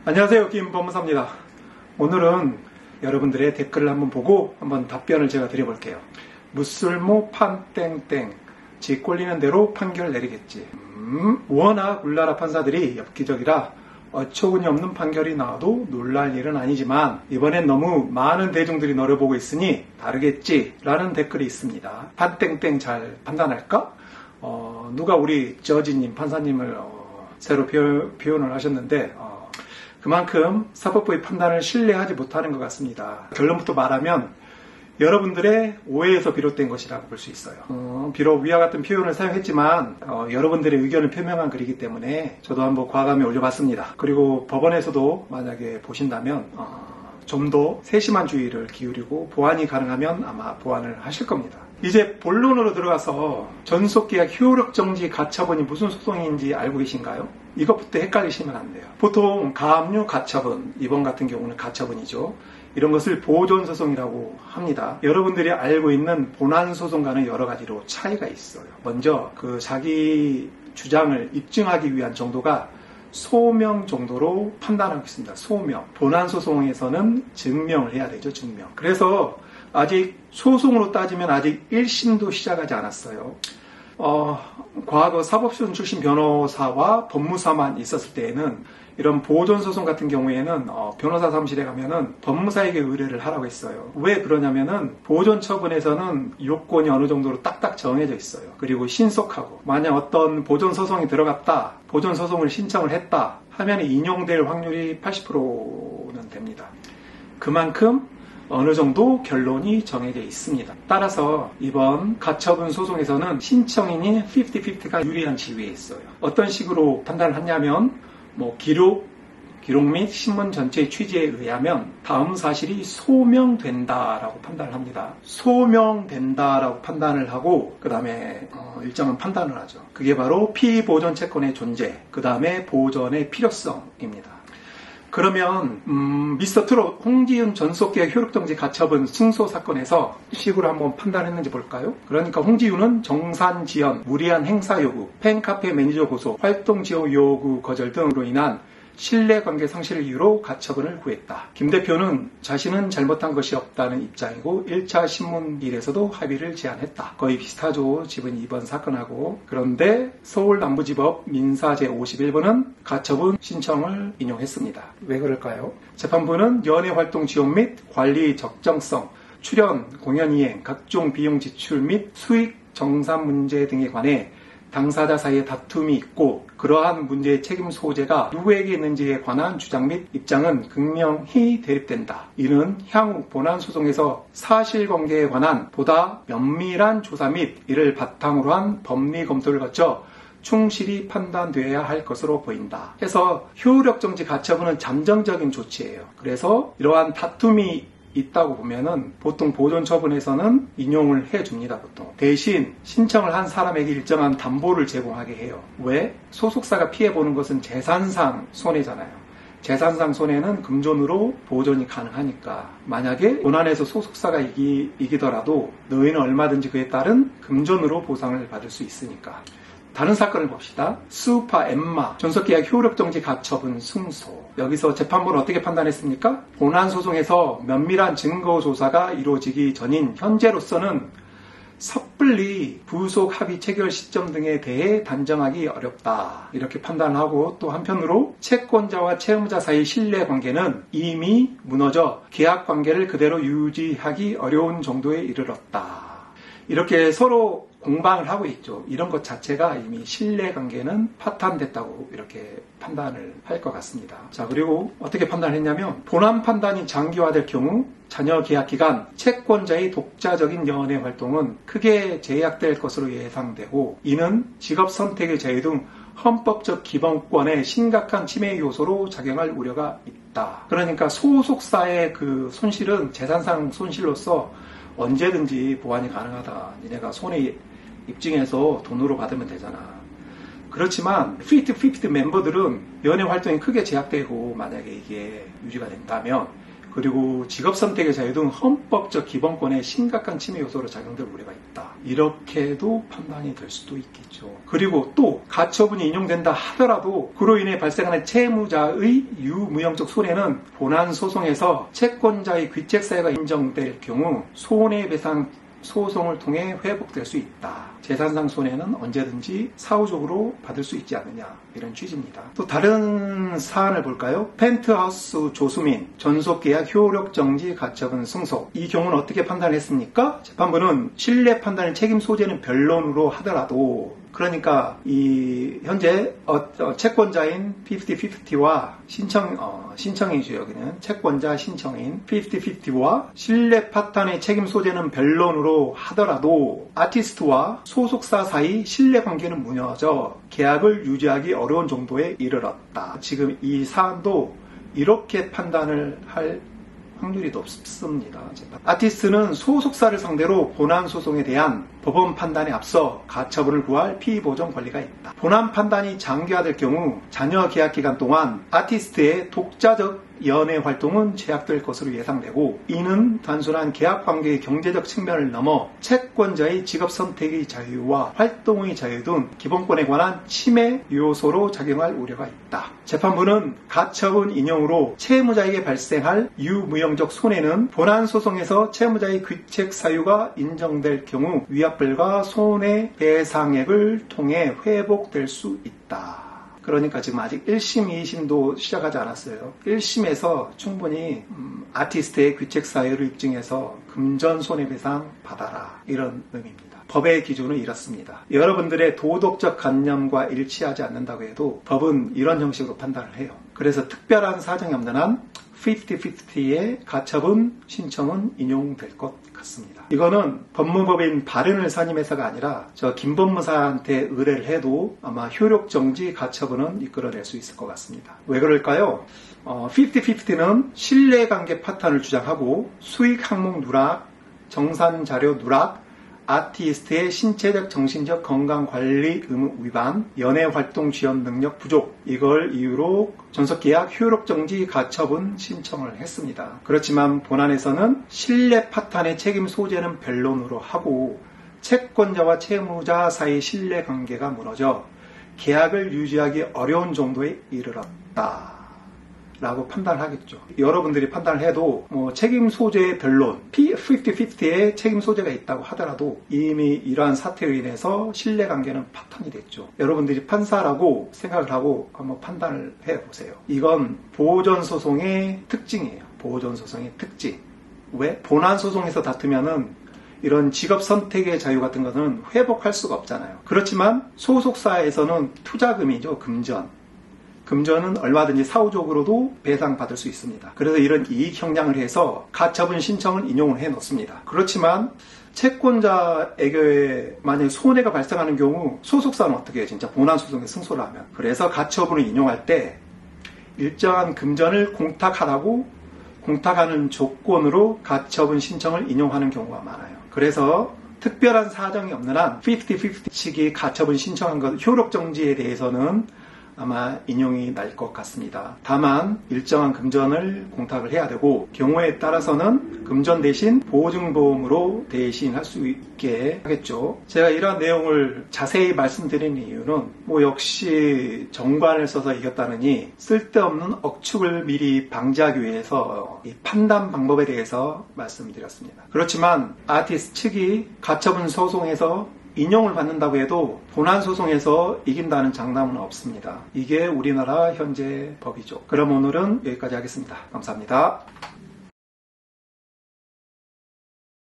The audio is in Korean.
안녕하세요, 김법무사입니다. 오늘은 여러분들의 댓글을 한번 보고 한번 답변을 제가 드려볼게요. 무술모 판땡땡 지 꼴리는 대로 판결 내리겠지. 워낙 울나라 판사들이 엽기적이라 어처구니 없는 판결이 나와도 놀랄 일은 아니지만 이번엔 너무 많은 대중들이 너를 보고 있으니 다르겠지 라는 댓글이 있습니다. 판땡땡 잘 판단할까? 누가 우리 저지님 판사님을 새로 표현을 하셨는데 그만큼 사법부의 판단을 신뢰하지 못하는 것 같습니다. 결론부터 말하면 여러분들의 오해에서 비롯된 것이라고 볼 수 있어요. 비록 위와 같은 표현을 사용했지만 여러분들의 의견을 표명한 글이기 때문에 저도 한번 과감히 올려봤습니다. 그리고 법원에서도 만약에 보신다면 좀 더 세심한 주의를 기울이고 보완이 가능하면 아마 보완을 하실 겁니다. 이제 본론으로 들어가서 전속계약 효력정지 가처분이 무슨 소송인지 알고 계신가요? 이것부터 헷갈리시면 안 돼요. 보통 가압류 가처분, 이번 같은 경우는 가처분이죠. 이런 것을 보존소송이라고 합니다. 여러분들이 알고 있는 본안소송과는 여러 가지로 차이가 있어요. 먼저 자기 주장을 입증하기 위한 정도가 소명 정도로 판단하고 있습니다. 소명. 본안소송에서는 증명을 해야 되죠. 증명. 그래서 아직 소송으로 따지면 아직 1심도 시작하지 않았어요. 과거 사법시험 출신 변호사와 법무사만 있었을 때에는 이런 보존소송 같은 경우에는 변호사 사무실에 가면은 법무사에게 의뢰를 하라고 했어요. 왜 그러냐면은 보존 처분에서는 요건이 어느 정도로 딱딱 정해져 있어요. 그리고 신속하고 만약 어떤 보존소송이 들어갔다, 보존소송을 신청을 했다 하면 인용될 확률이 80%는 됩니다. 그만큼 어느 정도 결론이 정해져 있습니다. 따라서 이번 가처분 소송에서는 신청인이 50-50가 유리한 지위에 있어요. 어떤 식으로 판단을 하냐면 기록 및 신문 전체의 취지에 의하면 다음 사실이 소명된다라고 판단을 합니다. 소명된다라고 판단을 하고 그 다음에 일정한 판단을 하죠. 그게 바로 피보존 채권의 존재, 그 다음에 보존의 필요성입니다. 그러면 미스터 트롯 홍지윤 전속계약 효력정지 가처분 승소 사건에서 식으로 한번 판단했는지 볼까요? 그러니까 홍지윤은 정산 지연, 무리한 행사 요구, 팬카페 매니저 고소, 활동 지원 요구 거절 등으로 인한 신뢰관계 상실을 이유로 가처분을 구했다. 김 대표는 자신은 잘못한 것이 없다는 입장이고 1차 신문일에서도 합의를 제안했다. 거의 비슷하죠. 지금 이번 사건하고. 그런데 서울남부지법 민사 제51부는 가처분 신청을 인용했습니다. 왜 그럴까요? 재판부는 연예활동 지원 및 관리 적정성, 출연, 공연 이행, 각종 비용 지출 및 수익 정산 문제 등에 관해 당사자 사이에 다툼이 있고 그러한 문제의 책임 소재가 누구에게 있는지에 관한 주장 및 입장은 극명히 대립된다. 이는 향후 본안소송에서 사실관계에 관한 보다 면밀한 조사 및 이를 바탕으로 한 법리 검토를 거쳐 충실히 판단되어야 할 것으로 보인다. 해서 효력정지 가처분은 잠정적인 조치예요. 그래서 이러한 다툼이 있다고 보면은 보통 보존 처분에서는 인용을 해줍니다. 보통 대신 신청을 한 사람에게 일정한 담보를 제공하게 해요. 왜? 소속사가 피해보는 것은 재산상 손해잖아요. 재산상 손해는 금전으로 보존이 가능하니까 만약에 본안에서 소속사가 이기더라도 너희는 얼마든지 그에 따른 금전으로 보상을 받을 수 있으니까. 다른 사건을 봅시다. 스우파 엠마 전속계약 효력정지 가처분 승소. 여기서 재판부는 어떻게 판단했습니까? 본안소송에서 면밀한 증거조사가 이루어지기 전인 현재로서는 섣불리 부속 합의 체결 시점 등에 대해 단정하기 어렵다. 이렇게 판단하고 또 한편으로 채권자와 채무자 사이 신뢰관계는 이미 무너져 계약관계를 그대로 유지하기 어려운 정도에 이르렀다. 이렇게 서로 공방을 하고 있죠. 이런 것 자체가 이미 신뢰관계는 파탄됐다고 이렇게 판단을 할 것 같습니다. 자, 그리고 어떻게 판단했냐면 본안 판단이 장기화될 경우 잔여 계약 기간 채권자의 독자적인 연애 활동은 크게 제약될 것으로 예상되고 이는 직업 선택의 자유 등 헌법적 기본권에 심각한 침해 요소로 작용할 우려가 있다. 그러니까 소속사의 그 손실은 재산상 손실로서 언제든지 보완이 가능하다. 니네가 손해 입증해서 돈으로 받으면 되잖아. 그렇지만 50-50 멤버들은 연예 활동이 크게 제약되고 만약에 이게 유지가 된다면 그리고 직업선택의 자유 등 헌법적 기본권의 심각한 침해 요소로 작용될 우려가 있다. 이렇게도 판단이 될 수도 있겠죠. 그리고 또 가처분이 인용된다 하더라도 그로 인해 발생하는 채무자의 유무형적 손해는 본안소송에서 채권자의 귀책사유가 인정될 경우 손해배상 소송을 통해 회복될 수 있다. 재산상 손해는 언제든지 사후적으로 받을 수 있지 않느냐, 이런 취지입니다. 또 다른 사안을 볼까요? 펜트하우스 조수민 전속계약 효력정지 가처분 승소. 이 경우는 어떻게 판단했습니까? 재판부는 신뢰 판단의 책임 소재는 변론으로 하더라도, 그러니까 이 현재 채권자인 50-50와 신청이죠. 여기는 채권자 신청인 50-50와 신뢰 파탄의 책임 소재는 변론으로 하더라도 아티스트와 소속사 사이 신뢰 관계는 무너져 계약을 유지하기 어려운 정도에 이르렀다. 지금 이 사안도 이렇게 판단을 할 확률이 높습니다. 아티스트는 소속사를 상대로 본안 소송에 대한 법원 판단에 앞서 가처분을 구할 피의보전 권리가 있다. 본안 판단이 장기화될 경우 잔여 계약 기간 동안 아티스트의 독자적 연애 활동은 제약될 것으로 예상되고, 이는 단순한 계약 관계의 경제적 측면을 넘어 채권자의 직업 선택의 자유와 활동의 자유 등 기본권에 관한 침해 요소로 작용할 우려가 있다. 재판부는 가처분 인용으로 채무자에게 발생할 유무형적 손해는 본안 소송에서 채무자의 귀책 사유가 인정될 경우 위약불과 손해배상액을 통해 회복될 수 있다. 그러니까 지금 아직 1심, 2심도 시작하지 않았어요. 1심에서 충분히 아티스트의 귀책 사유를 입증해서 금전 손해배상 받아라, 이런 의미입니다. 법의 기준은 이렇습니다. 여러분들의 도덕적 관념과 일치하지 않는다고 해도 법은 이런 형식으로 판단을 해요. 그래서 특별한 사정이 없는 한 50-50의 가처분 신청은 인용될 것 같습니다. 이거는 법무법인 바른을 사님에서가 아니라 저 김법무사한테 의뢰를 해도 아마 효력정지 가처분은 이끌어낼 수 있을 것 같습니다. 왜 그럴까요? 50-50는 신뢰관계 파탄을 주장하고 수익 항목 누락, 정산자료 누락, 아티스트의 신체적 정신적 건강관리 의무 위반, 연애활동 지원 능력 부족, 이걸 이유로 전속계약 효력정지 가처분 신청을 했습니다. 그렇지만 본안에서는 신뢰 파탄의 책임 소재는 변론으로 하고 채권자와 채무자 사이 신뢰관계가 무너져 계약을 유지하기 어려운 정도에 이르렀다 라고 판단을 하겠죠. 여러분들이 판단을 해도 책임 소재의 변론, 50-50의 책임 소재가 있다고 하더라도 이미 이러한 사태로 인해서 신뢰관계는 파탄이 됐죠. 여러분들이 판사라고 생각을 하고 한번 판단을 해보세요. 이건 보전소송의 특징이에요. 보전소송의 특징. 왜? 본안소송에서 다투면은 이런 직업 선택의 자유 같은 것은 회복할 수가 없잖아요. 그렇지만 소속사에서는 투자금이죠. 금전은 얼마든지 사후적으로도 배상받을 수 있습니다. 그래서 이런 이익 형량을 해서 가처분 신청을 인용을 해놓습니다. 그렇지만 채권자에게 만약에 손해가 발생하는 경우 소속사는 어떻게 해요? 진짜 본안소송에 승소를 하면. 그래서 가처분을 인용할 때 일정한 금전을 공탁하라고 공탁하는 조건으로 가처분 신청을 인용하는 경우가 많아요. 그래서 특별한 사정이 없는 한 50-50 측이 가처분 신청한 것 효력정지에 대해서는 아마 인용이 날 것 같습니다. 다만 일정한 금전을 공탁을 해야 되고 경우에 따라서는 금전 대신 보증보험으로 대신할 수 있게 하겠죠. 제가 이러한 내용을 자세히 말씀드리는 이유는 역시 정관을 써서 이겼다느니 쓸데없는 억측을 미리 방지하기 위해서 이 판단 방법에 대해서 말씀드렸습니다. 그렇지만 아티스트 측이 가처분 소송에서 인용을 받는다고 해도 본안소송에서 이긴다는 장담은 없습니다. 이게 우리나라 현재 법이죠. 그럼 오늘은 여기까지 하겠습니다. 감사합니다.